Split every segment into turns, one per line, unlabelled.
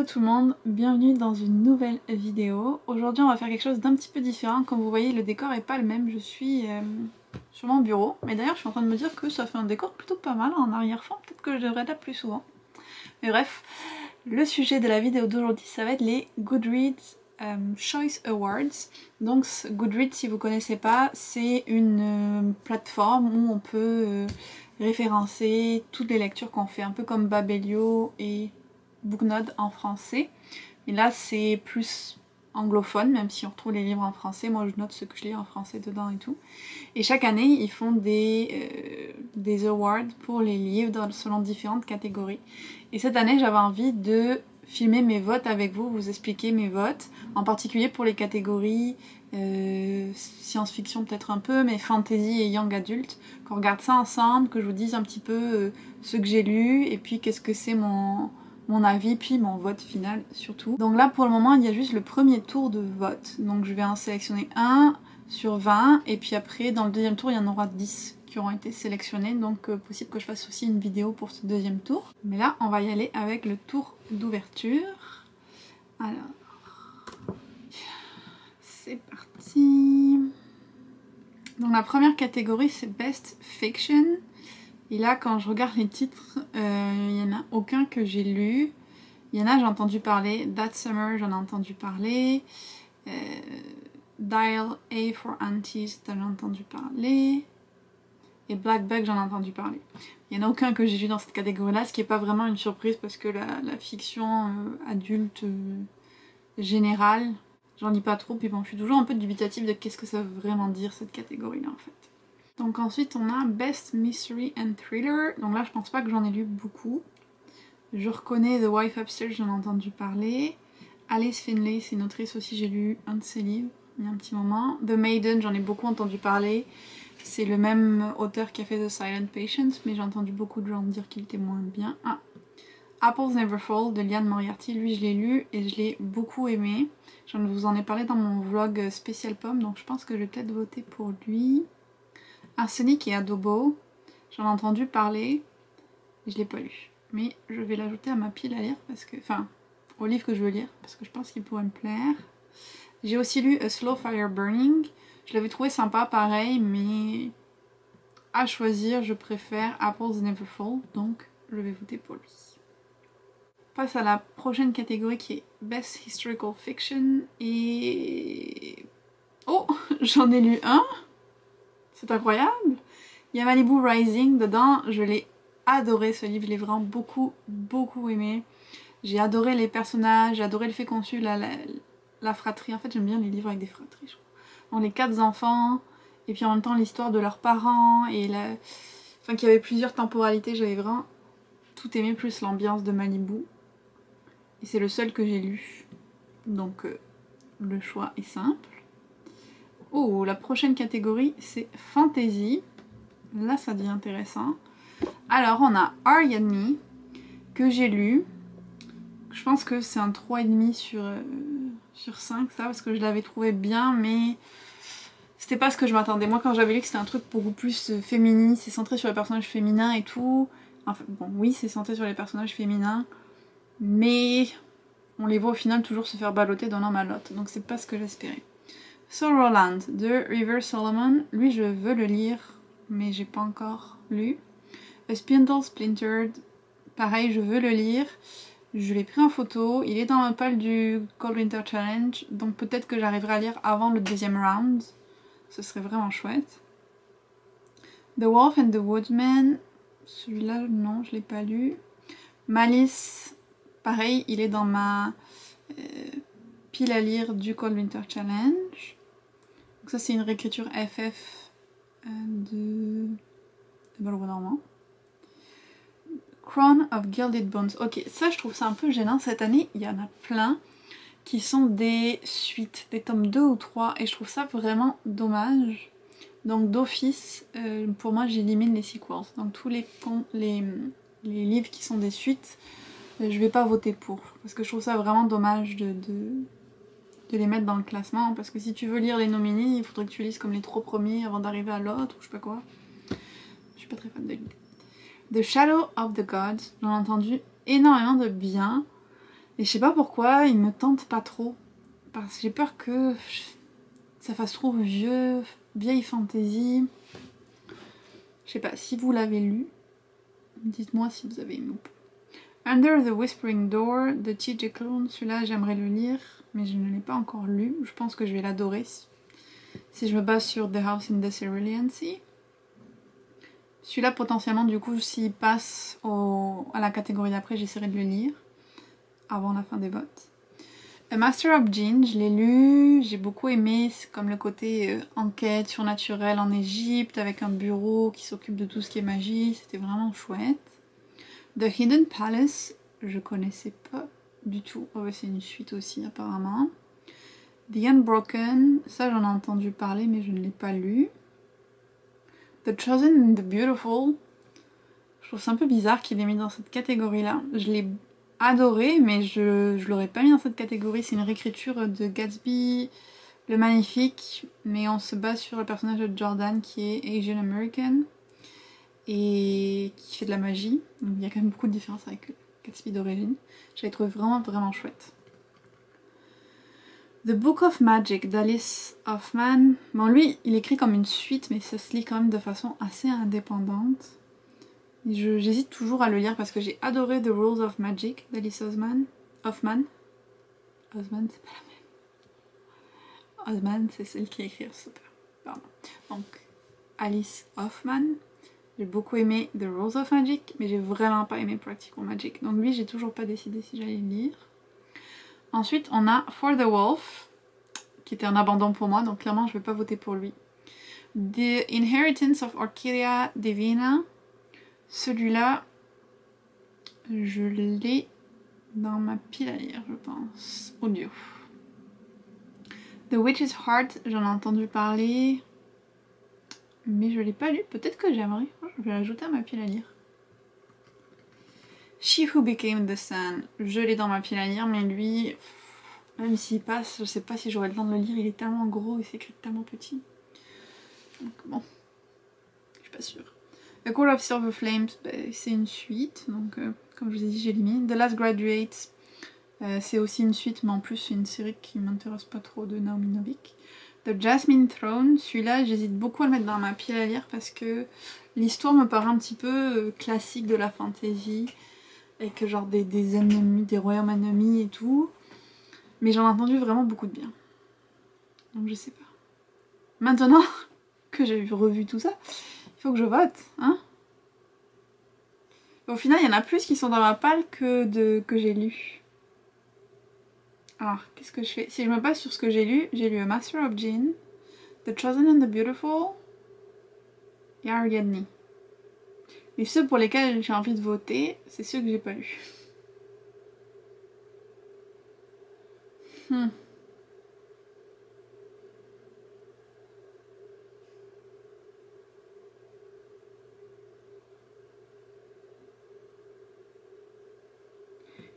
Hello tout le monde, bienvenue dans une nouvelle vidéo. Aujourd'hui on va faire quelque chose d'un petit peu différent. Comme vous voyez le décor est pas le même, je suis sur mon bureau. Mais d'ailleurs je suis en train de me dire que ça fait un décor plutôt pas mal en arrière-fond, peut-être que je devrais être là plus souvent. Mais bref, le sujet de la vidéo d'aujourd'hui ça va être les Goodreads Choice Awards. Donc Goodreads, si vous connaissez pas, c'est une plateforme où on peut référencer toutes les lectures qu'on fait, un peu comme Babelio et Booknode en français. Et là c'est plus anglophone, même si on retrouve les livres en français. Moi je note ce que je lis en français dedans et tout. Et chaque année ils font des awards pour les livres selon différentes catégories. Et cette année j'avais envie de filmer mes votes avec vous, vous expliquer mes votes, en particulier pour les catégories science-fiction peut-être un peu, mais fantasy et young adult, qu'on regarde ça ensemble, que je vous dise un petit peu ce que j'ai lu, et puis qu'est-ce que c'est mon avis, puis mon vote final surtout. Donc là pour le moment il y a juste le premier tour de vote, donc je vais en sélectionner un sur 20, et puis après dans le deuxième tour il y en aura 10 qui auront été sélectionnés, donc possible que je fasse aussi une vidéo pour ce deuxième tour. Mais là on va y aller avec le tour d'ouverture. Alors, c'est parti. Donc la première catégorie c'est Best Fiction. Et là quand je regarde les titres, il n'y en a aucun que j'ai lu. Il y en a j'ai entendu parler, That Summer j'en ai entendu parler, Dial A for Aunties j'en ai entendu parler, et Black Bug j'en ai entendu parler. Il n'y en a aucun que j'ai lu dans cette catégorie là, ce qui n'est pas vraiment une surprise parce que la fiction adulte générale, j'en lis pas trop, puis bon je suis toujours un peu dubitative de qu'est-ce que ça veut vraiment dire cette catégorie là en fait. Donc ensuite on a Best Mystery and Thriller, donc là je pense pas que j'en ai lu beaucoup. Je reconnais The Wife Upstairs, j'en ai entendu parler. Alice Finlay, c'est une autrice aussi, j'ai lu un de ses livres il y a un petit moment. The Maiden, j'en ai beaucoup entendu parler. C'est le même auteur qui a fait The Silent Patient, mais j'ai entendu beaucoup de gens dire qu'il était moins bien. Ah, Apples Never Fall de Liane Moriarty, lui je l'ai lu et je l'ai beaucoup aimé. Je vous en ai parlé dans mon vlog spécial pomme, donc je pense que je vais peut-être voter pour lui. Arsenic et Adobo, j'en ai entendu parler, je l'ai pas lu. Mais je vais l'ajouter à ma pile à lire, parce que, enfin, au livre que je veux lire, parce que je pense qu'il pourrait me plaire. J'ai aussi lu A Slow Fire Burning. Je l'avais trouvé sympa, pareil, mais à choisir, je préfère Apples Never Fall, donc je vais voter pour lui. On passe à la prochaine catégorie qui est Best Historical Fiction, et... Oh, j'en ai lu un. C'est incroyable. Il y a Malibu Rising dedans, je l'ai adoré ce livre, je l'ai vraiment beaucoup aimé. J'ai adoré les personnages, j'ai adoré le fait qu'on suive la fratrie. En fait j'aime bien les livres avec des fratries, je crois. Donc les 4 enfants, et puis en même temps l'histoire de leurs parents, et enfin qu'il y avait plusieurs temporalités, j'avais vraiment tout aimé, plus l'ambiance de Malibu. Et c'est le seul que j'ai lu, donc le choix est simple. Oh, la prochaine catégorie c'est Fantasy. Là ça devient intéressant. Alors on a Ariadne que j'ai lu. Je pense que c'est un 3,5 sur 5 ça, parce que je l'avais trouvé bien, mais c'était pas ce que je m'attendais. Moi quand j'avais lu que c'était un truc beaucoup plus féministe, c'est centré sur les personnages féminins et tout. Enfin bon oui c'est centré sur les personnages féminins, mais on les voit au final toujours se faire balloter d'un homme à l'autre, donc c'est pas ce que j'espérais. Sorrowland de River Solomon, lui je veux le lire, mais j'ai pas encore lu. A Spindle Splintered, pareil je veux le lire, je l'ai pris en photo, il est dans ma palle du Cold Winter Challenge, donc peut-être que j'arriverai à lire avant le deuxième round, ce serait vraiment chouette. The Wolf and the Woodman, celui-là non je l'ai pas lu. Malice, pareil il est dans ma pile à lire du Cold Winter Challenge. Donc ça c'est une réécriture FF de Balourd Normand. Crown of Gilded Bones. Ok, ça je trouve ça un peu gênant. Cette année, il y en a plein qui sont des suites, des tomes 2 ou 3, et je trouve ça vraiment dommage. Donc d'office, pour moi j'élimine les sequels. Donc tous les livres qui sont des suites, je vais pas voter pour. Parce que je trouve ça vraiment dommage de les mettre dans le classement. Parce que si tu veux lire les nominees, il faudrait que tu lises comme les 3 premiers avant d'arriver à l'autre, ou je sais pas quoi. Je suis pas très fan de l'idée. The Shadow of the Gods, j'en ai entendu énormément de bien. Et je sais pas pourquoi, il me tente pas trop. Parce que j'ai peur que ça fasse trop vieille fantasy. Je sais pas, si vous l'avez lu, dites-moi si vous avez aimé ou pas. Under the Whispering Door de T.J. Klune, celui-là j'aimerais le lire, mais je ne l'ai pas encore lu. Je pense que je vais l'adorer si je me base sur The House in the Cerulean Sea. Celui-là potentiellement du coup s'il passe à la catégorie d'après, j'essaierai de le lire avant la fin des votes. A Master of Jinn, je l'ai lu, j'ai beaucoup aimé, c'est comme le côté enquête surnaturelle en Égypte avec un bureau qui s'occupe de tout ce qui est magie, c'était vraiment chouette. The Hidden Palace, je connaissais pas du tout, oh, c'est une suite aussi apparemment. The Unbroken, ça j'en ai entendu parler mais je ne l'ai pas lu. The Chosen and the Beautiful, je trouve ça un peu bizarre qu'il ait mis dans cette catégorie-là. Je l'ai adoré, mais je l'aurais pas mis dans cette catégorie. C'est une réécriture de Gatsby le Magnifique, mais on se base sur le personnage de Jordan qui est Asian American et qui fait de la magie. Donc il y a quand même beaucoup de différences avec Gatsby d'origine. Je l'ai trouvé vraiment chouette. The Book of Magic d'Alice Hoffman. Bon, lui, il écrit comme une suite, mais ça se lit quand même de façon assez indépendante. J'hésite toujours à le lire parce que j'ai adoré The Rules of Magic d'Alice Hoffman. Hoffman, c'est pas la même. Hoffman, c'est celle qui écrit super. Pardon. Donc, Alice Hoffman. J'ai beaucoup aimé The Rules of Magic, mais j'ai vraiment pas aimé Practical Magic. Donc lui, j'ai toujours pas décidé si j'allais le lire. Ensuite, on a For the Wolf, qui était un abandon pour moi, donc clairement, je vais pas voter pour lui. The Inheritance of Orchidea Divina. Celui-là, je l'ai dans ma pile à lire, je pense. Audio. The Witch's Heart, j'en ai entendu parler, mais je l'ai pas lu. Peut-être que j'aimerais. Je vais l'ajouter à ma pile à lire. She Who Became the Sun, je l'ai dans ma pile à lire, mais lui, même s'il passe, je sais pas si j'aurai le temps de le lire. Il est tellement gros et c'est écrit tellement petit. Donc bon, je suis pas sûre. The Call of Silver Flames, c'est une suite, donc comme je vous ai dit, j'ai mis. The Last Graduate, c'est aussi une suite, mais en plus c'est une série qui m'intéresse pas trop de Naomi Novik. The Jasmine Throne, celui-là j'hésite beaucoup à le mettre dans ma pile à lire parce que l'histoire me paraît un petit peu classique de la fantasy, avec genre des ennemis, des royaumes ennemis et tout. Mais j'en ai entendu vraiment beaucoup de bien. Donc je sais pas. Maintenant que j'ai revu tout ça, il faut que je vote, hein. Au final, il y en a plus qui sont dans ma palle que j'ai lu. Alors, qu'est-ce que je fais? Si je me base sur ce que j'ai lu A Master of Jinn, The Chosen and the Beautiful et Ariadne. Et ceux pour lesquels j'ai envie de voter, c'est ceux que j'ai pas lus.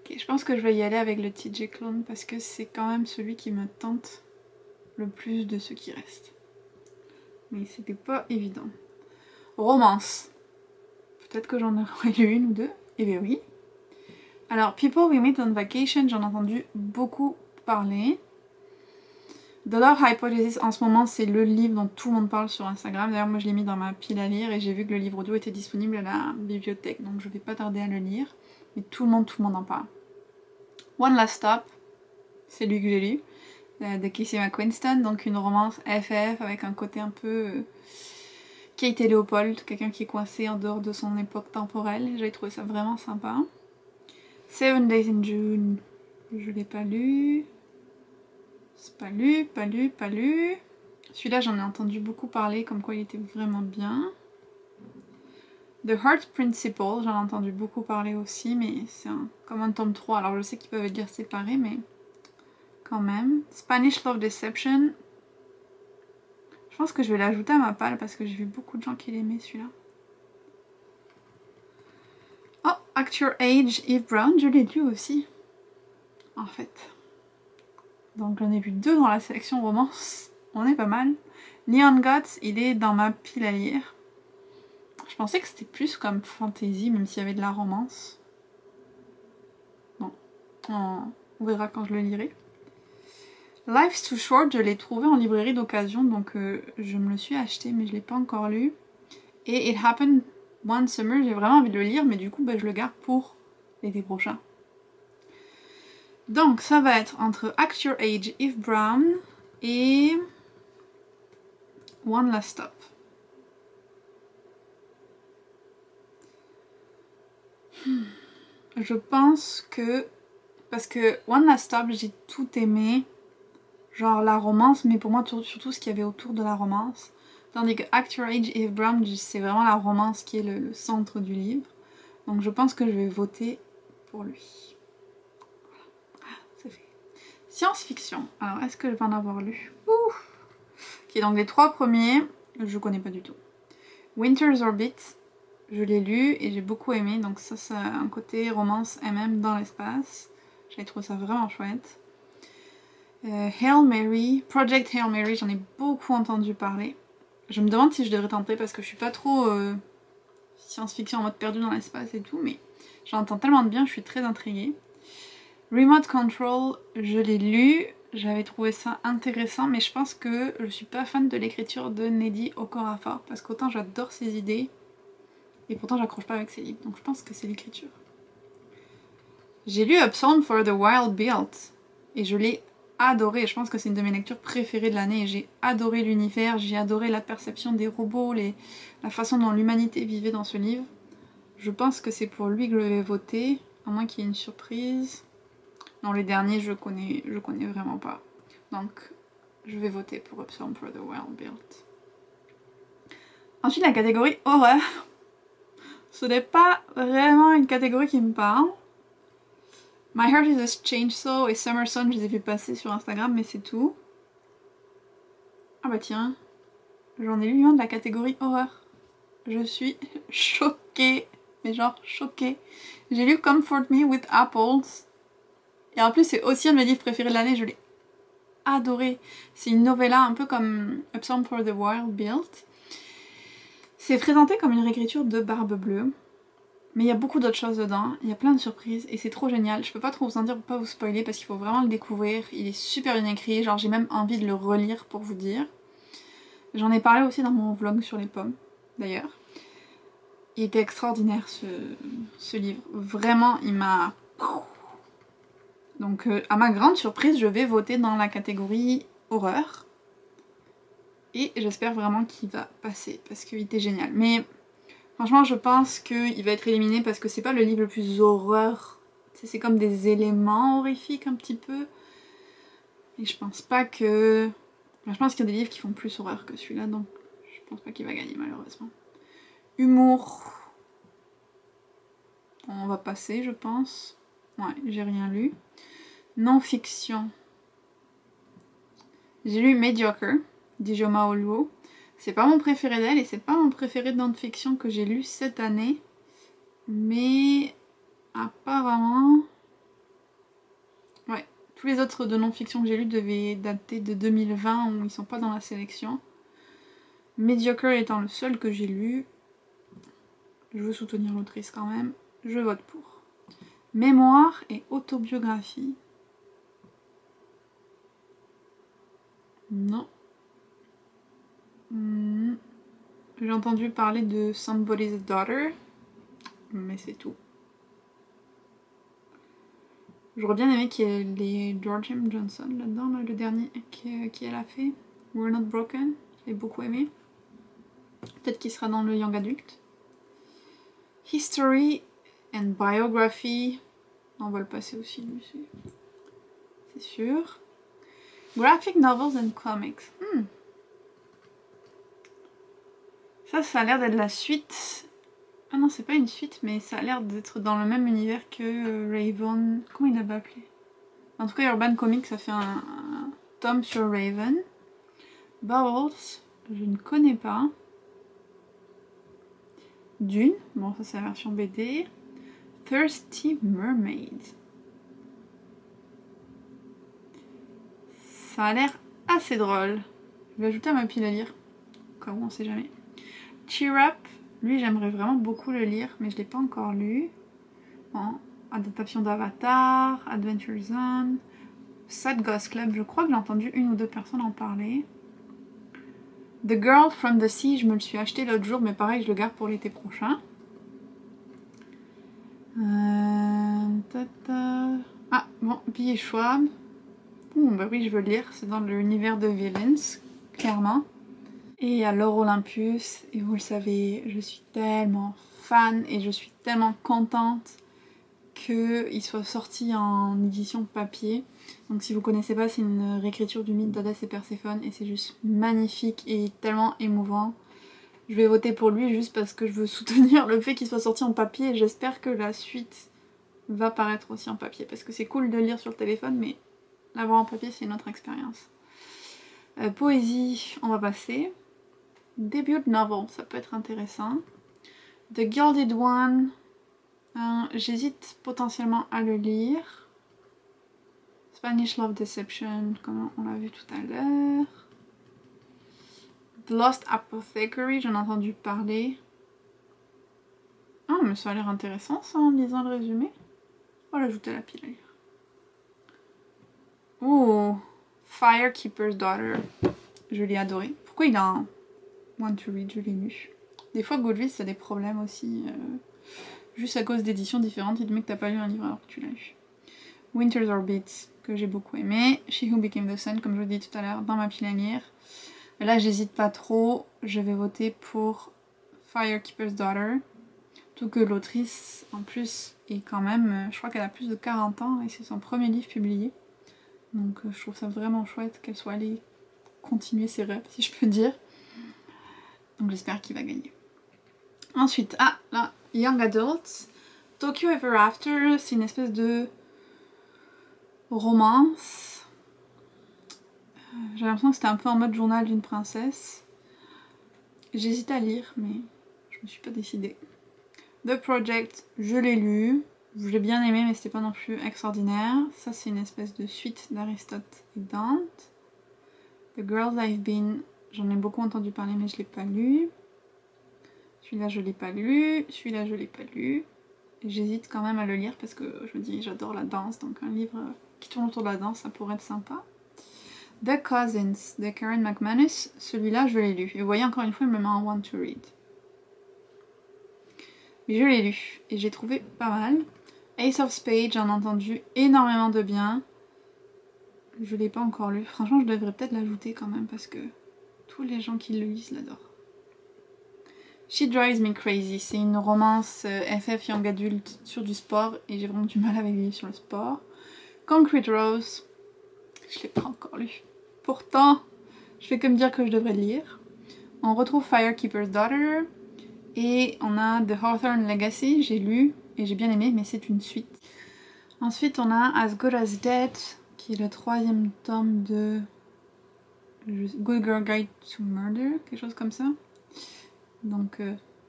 Ok, je pense que je vais y aller avec le T.J. Klune parce que c'est quand même celui qui me tente le plus de ceux qui restent. Mais c'était pas évident. Romance. Peut-être que j'en aurais lu une ou deux. Eh bien oui. Alors, People We Meet on Vacation, j'en ai entendu beaucoup parler. The Love Hypothesis, en ce moment, c'est le livre dont tout le monde parle sur Instagram. D'ailleurs, moi, je l'ai mis dans ma pile à lire et j'ai vu que le livre audio était disponible à la bibliothèque. Donc, je vais pas tarder à le lire. Mais tout le monde en parle. One Last Stop, c'est lui que j'ai lu. De Casey McQuiston, donc une romance FF avec un côté un peu Kate et Léopold, quelqu'un qui est coincé en dehors de son époque temporelle. J'avais trouvé ça vraiment sympa. 7 Days in June, je l'ai pas lu. C'est pas lu. Celui-là, j'en ai entendu beaucoup parler, comme quoi il était vraiment bien. The Heart Principle, j'en ai entendu beaucoup parler aussi, mais c'est comme un tome 3. Alors je sais qu'ils peuvent être lire séparés, mais quand même. Spanish Love Deception. Je pense que je vais l'ajouter à ma palle parce que j'ai vu beaucoup de gens qui l'aimaient celui-là. Oh, Act Your Age, Eve Brown, je l'ai lu aussi. En fait. Donc j'en ai vu 2 dans la sélection romance. On est pas mal. Neon Gods, il est dans ma pile à lire. Je pensais que c'était plus comme fantasy, même s'il y avait de la romance. Non. On verra quand je le lirai. Life's Too Short, je l'ai trouvé en librairie d'occasion, donc je me le suis acheté, mais je l'ai pas encore lu. Et It Happened One Summer, j'ai vraiment envie de le lire, mais du coup, je le garde pour l'été prochain. Donc, ça va être entre Act Your Age, Eve Brown, et One Last Stop. Je pense que... Parce que One Last Stop, j'ai tout aimé. Genre la romance, mais pour moi, surtout ce qu'il y avait autour de la romance. Tandis que Act Your Age, Eve Brown, c'est vraiment la romance qui est le centre du livre. Donc je pense que je vais voter pour lui. Voilà, c'est fait. Science-fiction. Alors, est-ce que je vais en avoir lu? Ouf. Ok, donc les 3 premiers, je connais pas du tout. Winter's Orbit, je l'ai lu et j'ai beaucoup aimé. Donc ça a un côté romance MM dans l'espace. J'ai trouvé ça vraiment chouette. Hail Mary, Project Hail Mary, j'en ai beaucoup entendu parler. Je me demande si je devrais tenter parce que je suis pas trop science-fiction en mode perdu dans l'espace et tout, mais j'entends tellement de bien, je suis très intriguée. Remote Control, je l'ai lu, j'avais trouvé ça intéressant, mais je pense que je suis pas fan de l'écriture de Nnedi Okorafor parce qu'autant j'adore ses idées et pourtant j'accroche pas avec ses livres, donc je pense que c'est l'écriture. J'ai lu A Psalm for the Wild Built et je l'ai adoré, je pense que c'est une de mes lectures préférées de l'année. J'ai adoré l'univers, j'ai adoré la perception des robots, la façon dont l'humanité vivait dans ce livre. Je pense que c'est pour lui que je vais voter, à moins qu'il y ait une surprise. Non, les derniers je connais vraiment pas. Donc je vais voter pour A Psalm for the Wild Built. Ensuite la catégorie horreur. Ce n'est pas vraiment une catégorie qui me parle. My Heart is a Chainsaw et Summer Sun, je les ai fait passer sur Instagram, mais c'est tout. Ah bah tiens, j'en ai lu un de la catégorie horreur. Je suis choquée, mais genre choquée. J'ai lu Comfort Me with Apples. Et en plus, c'est aussi un de mes livres préférés de l'année, je l'ai adoré. C'est une novella un peu comme A Psalm for the Wild Built. C'est présenté comme une réécriture de Barbe Bleue. Mais il y a beaucoup d'autres choses dedans, il y a plein de surprises et c'est trop génial. Je peux pas trop vous en dire pour pas vous spoiler parce qu'il faut vraiment le découvrir. Il est super bien écrit, genre j'ai même envie de le relire pour vous dire. J'en ai parlé aussi dans mon vlog sur les pommes, d'ailleurs. Il était extraordinaire ce livre. Vraiment, il m'a... Donc à ma grande surprise, je vais voter dans la catégorie horreur. Et j'espère vraiment qu'il va passer parce qu'il était génial. Mais... franchement, je pense qu'il va être éliminé parce que c'est pas le livre le plus horreur. C'est comme des éléments horrifiques un petit peu. Et je pense pas que... je pense qu'il y a des livres qui font plus horreur que celui-là, donc je pense pas qu'il va gagner malheureusement. Humour. On va passer, je pense. Ouais, j'ai rien lu. Non-fiction. J'ai lu Mediocre, d'Ijoma Oluo. C'est pas mon préféré d'elle et c'est pas mon préféré de non-fiction que j'ai lu cette année. Mais apparemment... ouais, tous les autres de non-fiction que j'ai lus devaient dater de 2020 où ils sont pas dans la sélection. Mediocre étant le seul que j'ai lu. Je veux soutenir l'autrice quand même. Je vote pour. Mémoire et autobiographie. Non. J'ai entendu parler de Somebody's Daughter, mais c'est tout. J'aurais bien aimé qu'il y ait les George M. Johnson là-dedans, là, le dernier qu'elle a fait. We're Not Broken, j'ai beaucoup aimé. Peut-être qu'il sera dans le Young Adult. History and Biography, on va le passer aussi lui, c'est sûr. Graphic Novels and Comics. Ça a l'air d'être la suite. Ah non, c'est pas une suite, mais ça a l'air d'être dans le même univers que Raven. Comment il l'avait appelé? En tout cas, Urban Comics, ça fait un tome sur Raven. Bubbles, je ne connais pas. Dune, bon, ça c'est la version BD. Thirsty Mermaid. Ça a l'air assez drôle. Je vais ajouter à ma pile à lire. Comme on sait jamais. Cheer Up, lui j'aimerais vraiment beaucoup le lire, mais je l'ai pas encore lu. Bon, adaptation d'Avatar, Adventure Zone, Sad Ghost Club, je crois que j'ai entendu une ou deux personnes en parler. The Girl from the Sea, je me le suis acheté l'autre jour, mais pareil, je le garde pour l'été prochain. Ah, bon, Billy Schwab. Bah oui, je veux le lire, c'est dans l'univers de Villains, clairement. Et alors Olympus, et vous le savez, je suis tellement fan et je suis tellement contente qu'il soit sorti en édition papier. Donc si vous connaissez pas, c'est une réécriture du mythe d'Hadès et Perséphone et c'est juste magnifique et tellement émouvant. Je vais voter pour lui juste parce que je veux soutenir le fait qu'il soit sorti en papier et j'espère que la suite va paraître aussi en papier parce que c'est cool de lire sur le téléphone mais l'avoir en papier c'est une autre expérience. Poésie, on va passer. Debut novel, ça peut être intéressant. The Gilded One, j'hésite potentiellement à le lire. Spanish Love Deception, comme on l'a vu tout à l'heure. The Lost Apothecary, j'en ai entendu parler. Ah, mais ça a l'air intéressant ça en lisant le résumé. On va l'ajouter à la pile à lire. Oh, Firekeeper's Daughter, je l'ai adoré. Pourquoi il a un Want to Read, je l'ai lu. Des fois Goodreads a des problèmes aussi, juste à cause d'éditions différentes, il te met que t'as pas lu un livre alors que tu l'as lu. Winter's Orbit, que j'ai beaucoup aimé. She Who Became the Sun, comme je vous l'ai dit tout à l'heure, dans ma pile à lire. Et là j'hésite pas trop, je vais voter pour Firekeeper's Daughter. Tout que l'autrice, en plus, est quand même, je crois qu'elle a plus de 40 ans et c'est son premier livre publié. Donc je trouve ça vraiment chouette qu'elle soit allée continuer ses rêves, si je peux dire. Donc j'espère qu'il va gagner. Ensuite, ah là, Young Adults. Tokyo Ever After, c'est une espèce de romance. J'ai l'impression que c'était un peu en mode journal d'une princesse. J'hésite à lire, mais je me suis pas décidée. The Project, je l'ai lu. Je l'ai bien aimé, mais c'était pas non plus extraordinaire. Ça, c'est une espèce de suite d'Aristote et Dante. The Girls I've Been, j'en ai beaucoup entendu parler, mais je l'ai pas lu. Celui-là, je l'ai pas lu. Celui-là, je l'ai pas lu. J'hésite quand même à le lire parce que je me dis, j'adore la danse, donc un livre qui tourne autour de la danse, ça pourrait être sympa. The Cousins de Karen McManus, celui-là, je l'ai lu. Et vous voyez, encore une fois, il me met en Want to Read. Mais je l'ai lu et j'ai trouvé pas mal. Ace of Spades, j'en ai entendu énormément de bien. Je l'ai pas encore lu. Franchement, je devrais peut-être l'ajouter quand même parce que tous les gens qui le lisent l'adorent. She Drives Me Crazy, c'est une romance FF Young Adult sur du sport et j'ai vraiment du mal avec les livres sur le sport. Concrete Rose, je l'ai pas encore lu. Pourtant, je fais que me dire que je devrais le lire. On retrouve Firekeeper's Daughter et on a The Hawthorne Legacy, j'ai lu et j'ai bien aimé, mais c'est une suite. Ensuite, on a As Good As Dead, qui est le 3e tome de Good Girl Guide to Murder, quelque chose comme ça. Donc,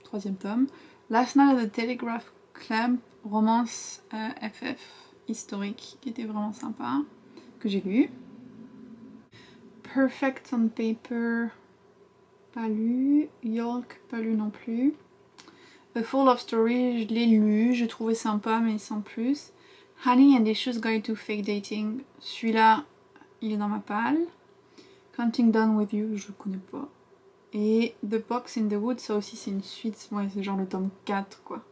3e tome. Last Night at the Telegraph Club, romance FF historique, qui était vraiment sympa, que j'ai lu. Perfect on Paper, pas lu. Yolk, pas lu non plus. A Full of Story, je l'ai lu, j'ai trouvé sympa, mais sans plus. Honey and Issues Guide to Fake Dating, celui-là, il est dans ma palle. Counting Down With You, je connais pas. Et The Box in the Wood, ça aussi c'est une suite, ouais, c'est genre le tome 4 quoi.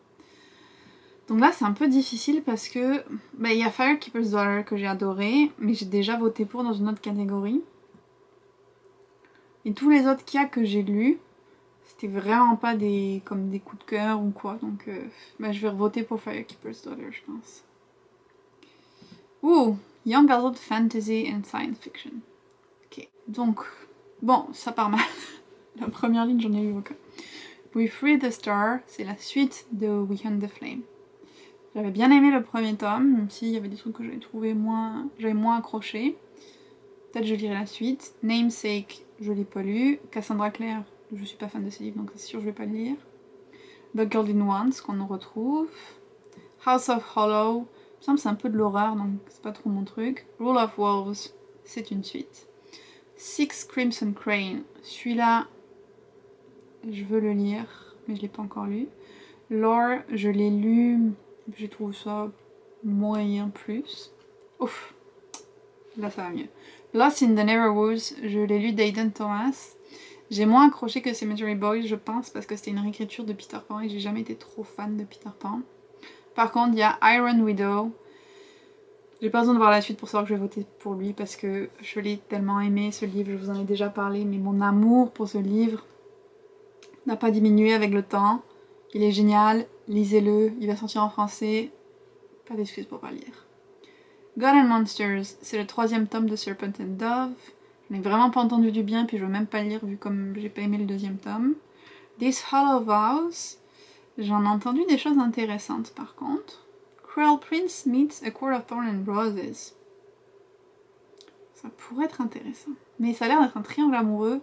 Donc là c'est un peu difficile parce que il y a Firekeeper's Daughter que j'ai adoré, mais j'ai déjà voté pour dans une autre catégorie. Et tous les autres qu'il y a que j'ai lus, c'était vraiment pas comme des coups de cœur ou quoi, donc je vais voter pour Firekeeper's Daughter je pense. Ouh, Young Adult Fantasy and Science Fiction. Ok, donc, bon, ça part mal. La première ligne, j'en ai eu aucun. We Free the Star, c'est la suite de We Hunt the Flame. J'avais bien aimé le premier tome, même s'il y avait des trucs que j'avais trouvé j'avais moins accroché. Peut-être je lirai la suite. Namesake, je l'ai pas lu. Cassandra Clare, je suis pas fan de ces livres, donc c'est sûr je vais pas le lire. The Girl in Once, qu'on en retrouve. House of Hollow, il me semble que c'est un peu de l'horreur, donc c'est pas trop mon truc. Rule of Wolves, c'est une suite. Six Crimson Crane, celui-là, je veux le lire, mais je l'ai pas encore lu. Lore, je l'ai lu, j'ai trouvé ça moyen plus. Ouf, là ça va mieux. Lost in the Neverwoods, je l'ai lu d'Aidan Thomas. J'ai moins accroché que Cemetery Boys, je pense, parce que c'était une réécriture de Peter Pan et j'ai jamais été trop fan de Peter Pan. Par contre, il y a Iron Widow. J'ai pas besoin de voir la suite pour savoir que je vais voter pour lui parce que je l'ai tellement aimé ce livre, je vous en ai déjà parlé, mais mon amour pour ce livre n'a pas diminué avec le temps. Il est génial, lisez-le, il va sortir en français, pas d'excuses pour pas le lire. God and Monsters, c'est le 3e tome de Serpent and Dove. Je n'ai vraiment pas entendu du bien, puis je veux même pas le lire vu comme j'ai pas aimé le 2e tome. This Hollow Vows, j'en ai entendu des choses intéressantes par contre. Cruel Prince meets A Court of Thorns and Roses. Ça pourrait être intéressant. Mais ça a l'air d'être un triangle amoureux,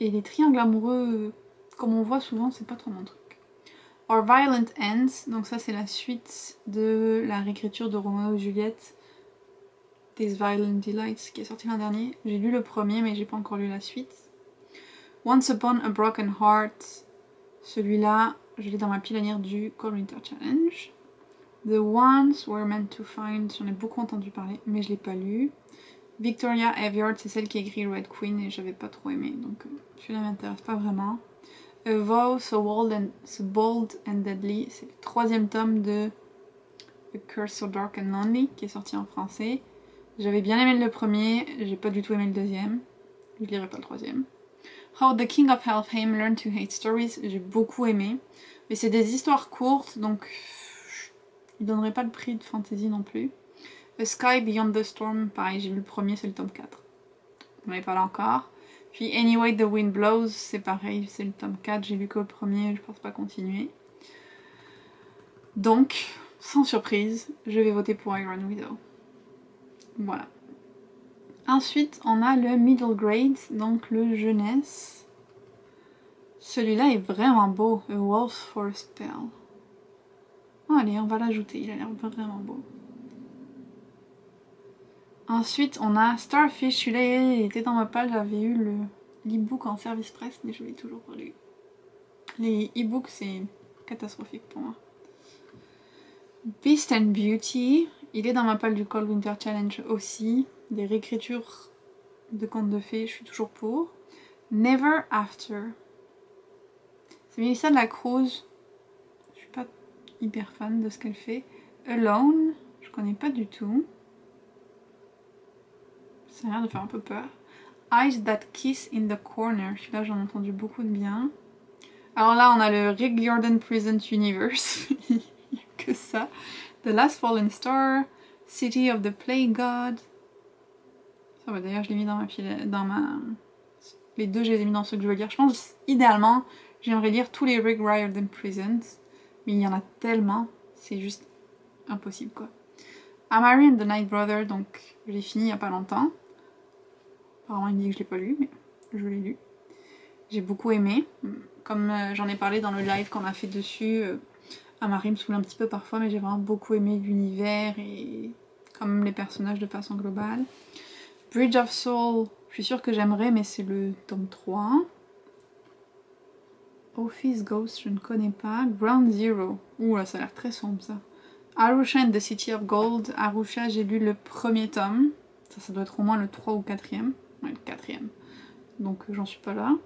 et les triangles amoureux, comme on voit souvent, c'est pas trop mon truc. Or Violent Ends, donc ça c'est la suite de la réécriture de Roméo et Juliette. These Violent Delights qui est sorti l'an dernier. J'ai lu le premier mais j'ai pas encore lu la suite. Once Upon a Broken Heart. Celui-là, je l'ai dans ma pilanière du Cold Winter Challenge. The Ones We're Meant to Find, j'en ai beaucoup entendu parler mais je l'ai pas lu. Victoria Aveyard, c'est celle qui a écrit Red Queen et j'avais pas trop aimé donc celui-là m'intéresse pas vraiment. A Vow So Bold and Deadly, c'est le 3e tome de A Curse So Dark and Lonely qui est sorti en français. J'avais bien aimé le premier, j'ai pas du tout aimé le 2e. Je lirai pas le 3e. How the King of Helheim Learned to Hate Stories, j'ai beaucoup aimé. Mais c'est des histoires courtes, donc il donnerait pas le prix de fantasy non plus. A Sky Beyond the Storm, pareil, j'ai lu le premier, c'est le tome 4. On n'en avait pas là encore. Puis Anyway the Wind Blows, c'est pareil, c'est le tome 4, j'ai lu que le premier, je pense pas continuer. Donc, sans surprise, je vais voter pour Iron Widow. Voilà. Ensuite, on a le Middle Grade, donc le jeunesse. Celui-là est vraiment beau, A Wolf for a Spell. Oh, allez, on va l'ajouter, il a l'air vraiment beau. Ensuite, on a Starfish, celui-là il était dans ma palle, j'avais eu l'e-book en service presse, mais je l'ai toujours pas lu. Les e-books, c'est catastrophique pour moi. Beast and Beauty, il est dans ma palle du Cold Winter Challenge aussi. Des réécritures de contes de fées, je suis toujours pour. Never After. C'est Melissa de la Cruz. Je suis pas hyper fan de ce qu'elle fait. Alone, je connais pas du tout. Ça a l'air de faire un peu peur. Eyes That Kiss in the Corner. Celui-là, j'en ai entendu beaucoup de bien. Alors là, on a le Rick Jordan Present Universe. Il n'y a que ça. The Last Fallen Star. City of the Play God. Ça va, d'ailleurs, je l'ai mis dans ma... Les deux, je les ai mis dans ceux que je veux lire. Je pense, idéalement, j'aimerais lire tous les Rick Riordan Presents. Mais il y en a tellement. C'est juste impossible, quoi. Amari and the Night Brother, donc je l'ai fini il n'y a pas longtemps. Apparemment il me dit que je l'ai pas lu, mais je l'ai lu. J'ai beaucoup aimé. Comme j'en ai parlé dans le live qu'on a fait dessus, Amari me saoule un petit peu parfois, mais j'ai vraiment beaucoup aimé l'univers et comme les personnages de façon globale. Bridge of Soul, je suis sûre que j'aimerais, mais c'est le tome 3. Office Ghost, je ne connais pas. Ground Zero, ouh là ça a l'air très sombre ça. Arusha and the City of Gold. Arusha, j'ai lu le premier tome. Ça doit être au moins le 3 ou 4e. Ouais, le 4e. Donc j'en suis pas là.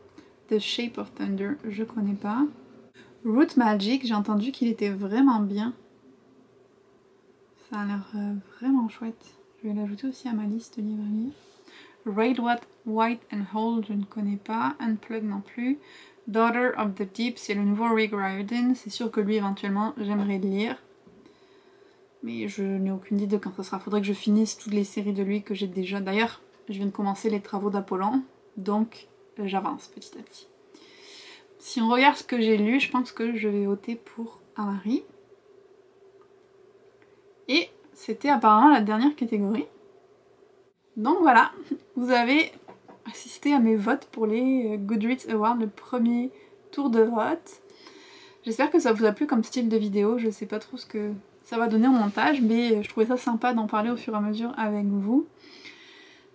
The Shape of Thunder, je connais pas. Root Magic, j'ai entendu qu'il était vraiment bien. Ça a l'air vraiment chouette. Je vais l'ajouter aussi à ma liste de livres à lire. Raid White and Hold, je ne connais pas. Unplugged non plus. Daughter of the Deep, c'est le nouveau Rick Riordan. C'est sûr que lui, éventuellement, j'aimerais le lire. Mais je n'ai aucune idée de quand ça sera. Faudrait que je finisse toutes les séries de lui que j'ai déjà. D'ailleurs, je viens de commencer les travaux d'Apollon. Donc, j'avance petit à petit. Si on regarde ce que j'ai lu, je pense que je vais voter pour Amari. Et c'était apparemment la dernière catégorie. Donc voilà, vous avez assisté à mes votes pour les Goodreads Awards, le premier tour de vote. J'espère que ça vous a plu comme style de vidéo, je sais pas trop ce que ça va donner au montage, mais je trouvais ça sympa d'en parler au fur et à mesure avec vous.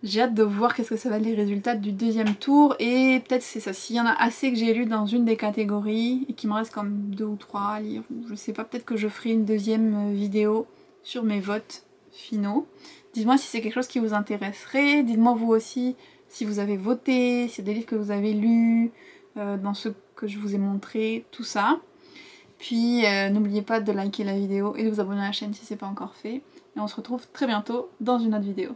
J'ai hâte de voir qu'est-ce que ça va être les résultats du deuxième tour, et peut-être c'est ça, s'il y en a assez que j'ai lu dans une des catégories, et qu'il me reste comme 2 ou 3 à lire, je sais pas, peut-être que je ferai une deuxième vidéo sur mes votes finaux. Dites-moi si c'est quelque chose qui vous intéresserait, dites-moi vous aussi si vous avez voté, si c'est des livres que vous avez lus, dans ceux que je vous ai montré, tout ça. Puis n'oubliez pas de liker la vidéo et de vous abonner à la chaîne si c'est pas encore fait. Et on se retrouve très bientôt dans une autre vidéo.